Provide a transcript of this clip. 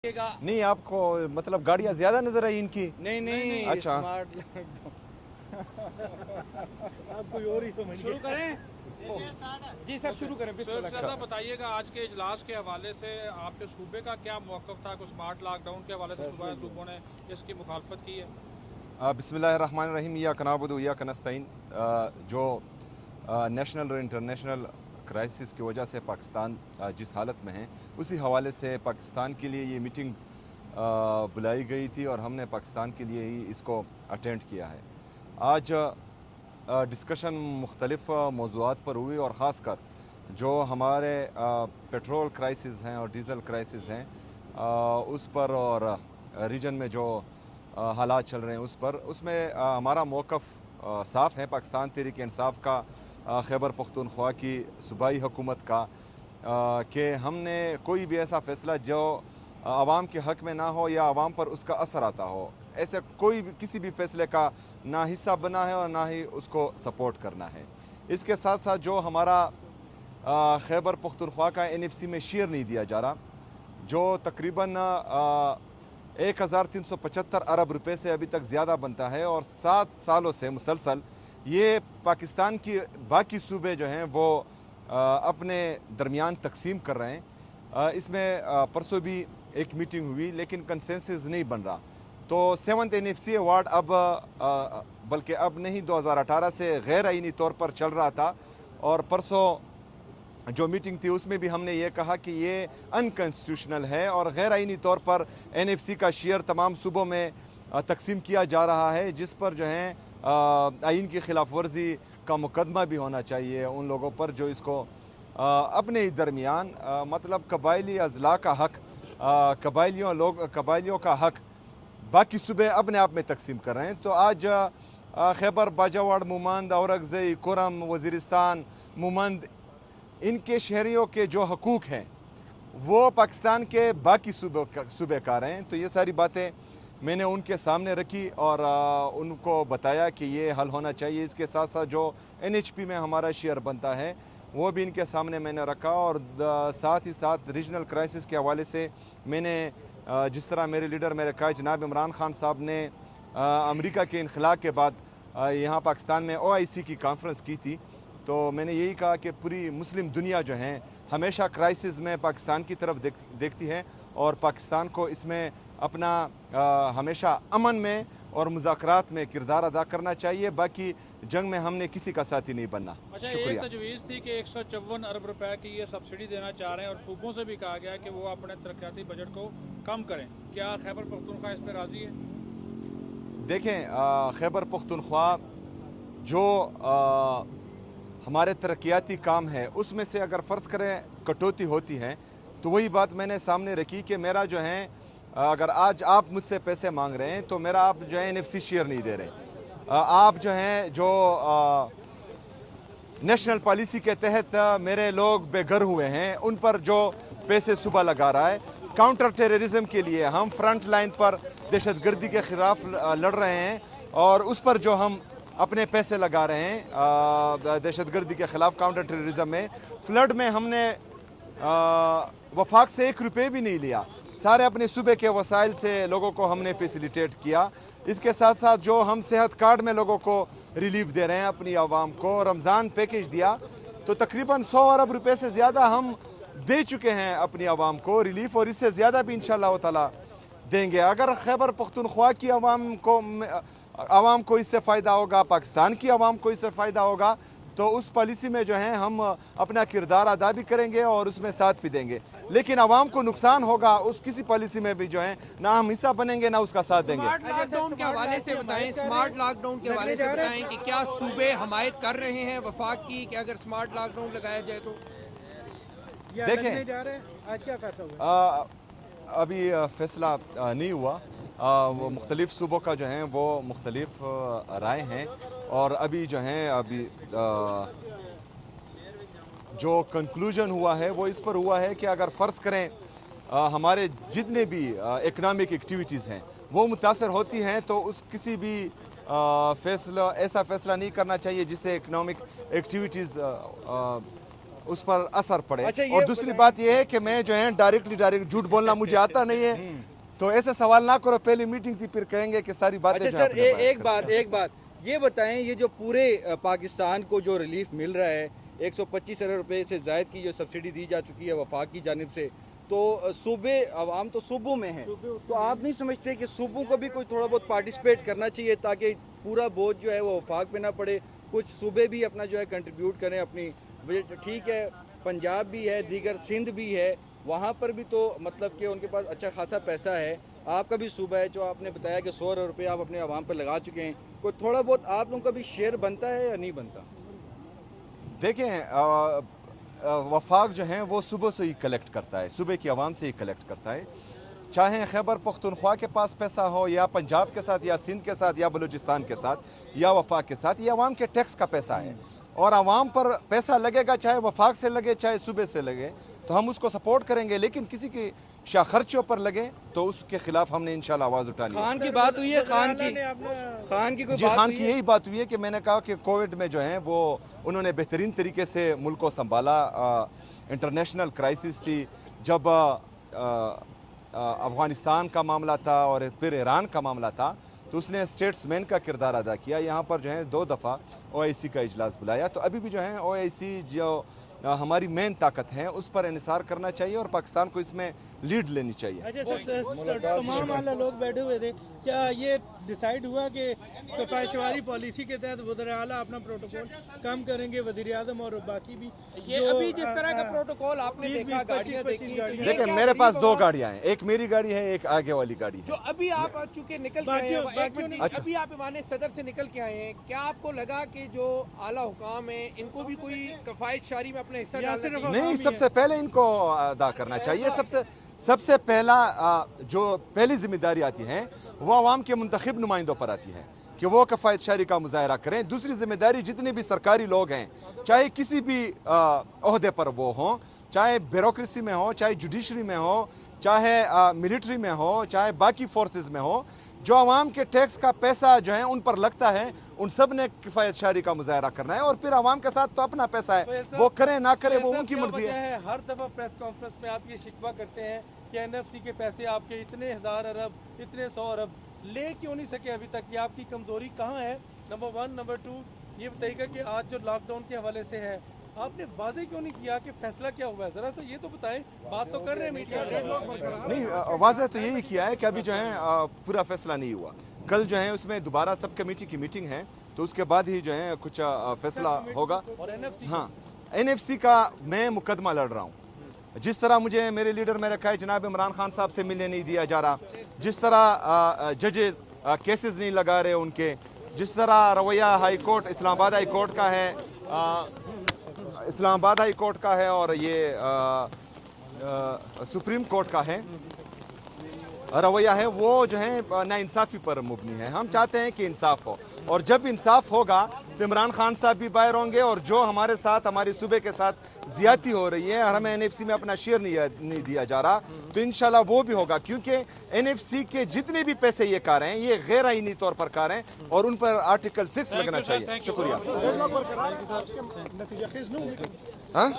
नहीं, आपको मतलब गाड़ियाँ ज्यादा नजर आई इनकी? नहीं अच्छा। आप कोई और ही समझ शुरू करें। जी सर, शुरू करें। सर बताइएगा, आज के इजलास के हवाले से आपके सूबे का क्या मौक़िफ़ था? कुछ स्मार्ट लॉकडाउन के हवाले से सूबों ने इसकी मुखालफत की है। बिस्मिल्लाहिर्रहमानिर्रहीम, इय्याका नअबुदु व इय्याका नस्तईन। जो नेशनल और इंटरनेशनल क्राइसिस की वजह से पाकिस्तान जिस हालत में है, उसी हवाले से पाकिस्तान के लिए ये मीटिंग बुलाई गई थी और हमने पाकिस्तान के लिए ही इसको अटेंड किया है। आज डिस्कशन मुख्तलिफ मौज़ूआत पर हुई और ख़ास कर जो हमारे पेट्रोल क्राइसिस हैं और डीज़ल क्राइसिस हैं उस पर, और रीजन में जो हालात चल रहे हैं उस पर, उसमें हमारा मौक़िफ़ साफ़ है। पाकिस्तान तहरीक इंसाफ का, खैबर पख्तूनख्वा की सूबाई हुकूमत का, कि हमने कोई भी ऐसा फ़ैसला जो आवाम के हक़ में ना हो या आवाम पर उसका असर आता हो, ऐसे कोई भी किसी भी फ़ैसले का ना हिस्सा बना है और ना ही उसको सपोर्ट करना है। इसके साथ साथ जो हमारा खैबर पख्तूनख्वा का NFC में शेयर नहीं दिया जा रहा, जो तकरीबन 1375 अरब रुपए से अभी तक ज़्यादा बनता है और 7 सालों से मुसलसल ये पाकिस्तान की बाकी सूबे जो हैं वो अपने दरमियान तकसीम कर रहे हैं। इसमें परसों भी एक मीटिंग हुई लेकिन कंसेंसस नहीं बन रहा। तो 7th NFC अवार्ड अब बल्कि अब नहीं, 2018 से गैर आईनी तौर पर चल रहा था, और परसों जो मीटिंग थी उसमें भी हमने ये कहा कि ये अनकॉन्स्टिट्यूशनल है और गैर आईनी तौर पर NFC का शेयर तमाम सूबों में तकसीम किया जा रहा है, जिस पर जो है आइन की खिलाफ वर्जी का मुकदमा भी होना चाहिए उन लोगों पर जो इसको अपने ही दरमियान मतलब कबायली अजला का हक, कबायलियों का हक बाकी सूबे अपने आप में तकसीम कर रहे हैं। तो आज खैबर, बाजावाड़, मुमंद, औरंगज़ई, कुरम, वज़ीरिस्तान, मुमंद, इनके शहरियों के जो हकूक़ हैं वो पाकिस्तान के बाकी सूबे का रहे हैं। तो ये सारी बातें मैंने उनके सामने रखी और उनको बताया कि ये हल होना चाहिए। इसके साथ साथ जो NHP में हमारा शेयर बनता है वो भी इनके सामने मैंने रखा, और साथ ही साथ रीजनल क्राइसिस के हवाले से मैंने जिस तरह मेरे लीडर, मेरे कायद जनाब इमरान खान साहब ने अमेरिका के इनखला के बाद यहाँ पाकिस्तान में OIC की कॉन्फ्रेंस की थी, तो मैंने यही कहा कि पूरी मुस्लिम दुनिया जो है हमेशा क्राइसिस में पाकिस्तान की तरफ देखती है और पाकिस्तान को इसमें अपना हमेशा अमन में और मुज़ाकरात में किरदार अदा करना चाहिए। बाकी जंग में हमने किसी का साथी नहीं बनना। अच्छा, शुक्रिया। एक तजवीज़ थी कि 154 अरब रुपए की ये सब्सिडी देना चाह रहे हैं और सूबों से भी कहा गया कि वो अपने तरक्याती बजट को कम करें। क्या खैबर पख्तूनख्वा इस पर राज़ी है? देखें, खैबर पख्तूनख्वा जो हमारे तरक्याती काम है उसमें से अगर फ़र्ज़ करें कटौती होती है तो वही बात मैंने सामने रखी कि मेरा जो है, अगर आज आप मुझसे पैसे मांग रहे हैं तो मेरा आप जो है NFC शेयर नहीं दे रहे। आप जो हैं जो नेशनल पॉलिसी के तहत मेरे लोग बेघर हुए हैं उन पर जो पैसे सुबह लगा रहा है, काउंटर टेररिज्म के लिए हम फ्रंट लाइन पर दहशतगर्दी के ख़िलाफ़ लड़ रहे हैं और उस पर जो हम अपने पैसे लगा रहे हैं दहशतगर्दी के ख़िलाफ़, काउंटर टेररिज्म में, फ्लड में हमने वफाक से 1 रुपये भी नहीं लिया, सारे अपने सूबे के वसाइल से लोगों को हमने फैसिलिटेट किया। इसके साथ साथ जो हम सेहत कार्ड में लोगों को रिलीफ दे रहे हैं अपनी आवाम को, रमज़ान पैकेज दिया, तो तकरीबन 100 अरब रुपए से ज़्यादा हम दे चुके हैं अपनी आवाम को रिलीफ, और इससे ज़्यादा भी इंशाअल्लाह ताला देंगे। अगर खैबर पख्तूनख्वा की आवाम को इससे फ़ायदा होगा, पाकिस्तान की आवाम को इससे फ़ायदा होगा, तो उस पॉलिसी में जो है हम अपना किरदार अदा भी करेंगे और उसमें साथ भी देंगे। लेकिन आवाम को नुकसान होगा उस किसी पॉलिसी में भी जो है ना हम हिस्सा बनेंगे ना उसका साथ देंगे। स्मार्ट लॉकडाउन के हवाले से बताएं, स्मार्ट लॉकडाउन के हवाले से बताएं कि क्या सूबे हमायत कर रहे हैं वफाक की कि अगर स्मार्ट लॉकडाउन लगाया जाए तो? देखें, जा रहे हैं आज क्या फैसला हुआ? अभी फैसला नहीं हुआ। वो मुख्तलिफ सूबों का जो है वो मुख्तलिफ राय हैं, और अभी जो हैं अभी जो कंक्लूजन हुआ है वो इस पर हुआ है कि अगर फ़र्ज़ करें हमारे जितने भी इकनॉमिक एक्टिविटीज़ हैं वो मुतासर होती हैं, तो उस किसी भी ऐसा फ़ैसला नहीं करना चाहिए जिससे इकनॉमिक एक्टिविटीज़ उस पर असर पड़े। अच्छा, ये और दूसरी बात यह है कि मैं जो है डायरेक्ट झूठ बोलना मुझे आता नहीं है, तो ऐसे सवाल ना करो, पहली मीटिंग थी फिर कहेंगे कि सारी बातें अच्छा जो सर, आपने बयान एक कर दी। बात ये बताएं, ये जो पूरे पाकिस्तान को जो रिलीफ मिल रहा है 125 अरब रुपए से ज़ायद की जो सब्सिडी दी जा चुकी है वफाक की जानिब से, तो सूबे अवाम तो सूबों में है, तो आप नहीं समझते कि सूबों को भी कोई थोड़ा बहुत पार्टिसिपेट करना चाहिए ताकि पूरा बोझ जो है वो वफाक पे ना पड़े, कुछ सूबे भी अपना जो है कंट्रीब्यूट करें अपनी। ठीक है, पंजाब भी है, दीगर सिंध भी है, वहाँ पर भी तो मतलब कि उनके पास अच्छा खासा पैसा है। आपका भी सूबा है जो आपने बताया कि 100 अरब रुपये आप अपने आवाम पर लगा चुके हैं, कोई थोड़ा बहुत आप लोगों का भी शेयर बनता है या नहीं बनता? देखें, वफाक जो है वो सुबह से ही कलेक्ट करता है, सुबह की आवाम से ही कलेक्ट करता है, चाहे खैबर पख्तूनख्वा के पास पैसा हो या पंजाब के साथ या सिंध के साथ या बलूचिस्तान के साथ या वफाक के साथ, ये आवाम के टैक्स का पैसा है और आवाम पर पैसा लगेगा, चाहे वफाक से लगे चाहे सूबे से लगे, तो हम उसको सपोर्ट करेंगे। लेकिन किसी की खर्चों पर लगे तो उसके खिलाफ हमने इंशाल्लाह आवाज़ उठानी है। खान की बात हुई है, खान की कोई जी, बात खान हुई की है? यही बात हुई है कि मैंने कहा कि कोविड में जो है वो उन्होंने बेहतरीन तरीके से मुल्क को संभाला। इंटरनेशनल क्राइसिस थी, जब अफ़गानिस्तान का मामला था और फिर ईरान का मामला था, तो उसने स्टेट्समैन का किरदार अदा किया। यहाँ पर जो है 2 दफ़ा OIC का इजलास बुलाया, तो अभी भी जो है OIC जो हमारी मेन ताकत है उस पर इन्हिसार करना चाहिए और पाकिस्तान को इसमें लीड लेनी चाहिए। अच्छा सर, तमाम आला लोग बैठे हुए थे, क्या ये डिसाइड हुआ कि कफायशवारी पॉलिसी के तहत वज़ीर आला अपना प्रोटोकॉल कम करेंगे, वज़ीर आज़म और बाकी भी? ये अभी जिस तरह का प्रोटोकॉल आपने 20, देखा, 25 गाड़ियां देखी, तो ये देखिए, क्या मेरे पास गरीब 2 आवाम- गाड़ियाँ हैं, एक मेरी गाड़ी है, एक आगे वाली गाड़ी है। जो अभी आप आ चुके निकल के आए बाकियों- हैं, एक बाकियों मिनट, ने- अच्छा। अभी आप ईवान सदर से निकल के आए हैं, क्या आपको लगा कि जो आला हुकाम है इनको भी कोई कफायतशारी में अपना हिस्सा या डालना सिर्फ चाहिए? नहीं, सबसे पहले इनको अदा करना चाहिए। सबसे पहला जो पहली जिम्मेदारी आती है वो आवाम के मुंतखब नुमाइंदों पर आती है कि वो कफ़ायत शारी का मुजाहरा करें। दूसरी जिम्मेदारी जितने भी सरकारी लोग हैं, चाहे किसी भी ओहदे पर वो हों, चाहे ब्यूरोक्रेसी में हो, चाहे जुडिशरी में हो, चाहे मिलिट्री में हो, चाहे बाकी फोर्सेस में हो, जो आवाम के टैक्स का पैसा जो है उन पर लगता है, उन सब ने किफ़ायत शारी का मुजाहरा करना है। और फिर आवाम के साथ तो अपना पैसा है, वो करें ना करें वो उनकी मर्जी है। हर दफा प्रेस कॉन्फ्रेंस में आप ये शिकवा करते हैं कि NFC के पैसे आपके इतने 1000 अरब, इतने 100 अरब ले क्यों नहीं सके अभी तक? ये आपकी कमजोरी कहाँ है? नंबर 1। नंबर 2, ये बताइएगा कि आज जो लॉकडाउन के हवाले से है, आपने वाजे क्यों नहीं किया कि फैसला क्या हुआ है? जरा सा ये तो बताएं, बात तो कर रहे हैं मीडिया में। नहीं, वाज़ेह तो यही किया है कि अभी जो है पूरा फैसला नहीं हुआ। कल जो है उसमें दोबारा सब कमेटी की मीटिंग है, तो उसके बाद ही जो है कुछ फैसला होगा। और NFC हाँ, NFC का मैं मुकदमा लड़ रहा हूँ। जिस तरह मुझे मेरे लीडर में रखा है, जनाब इमरान खान साहब से मिलने नहीं दिया जा रहा, जिस तरह जजेस केसेस नहीं लगा रहे उनके, जिस तरह रवैया high court Islamabad high court का है, इस्लामाबाद हाई कोर्ट का है और ये सुप्रीम कोर्ट का है रवैया है, वो जो है नाइंसाफ़ी पर मुबनी है। हम चाहते हैं कि इंसाफ हो, और जब इंसाफ होगा तो इमरान खान साहब भी बाहर होंगे, और जो हमारे साथ हमारे सूबे के साथ ज्यादती हो रही है और हमें NFC में अपना शेयर नहीं दिया जा रहा, तो इंशाल्लाह वो भी होगा। क्योंकि NFC के जितने भी पैसे ये कार हैं, ये गैर आईनी तौर पर कार हैं और उन पर आर्टिकल 6 लगना चाहिए। शुक्रिया। हाँ?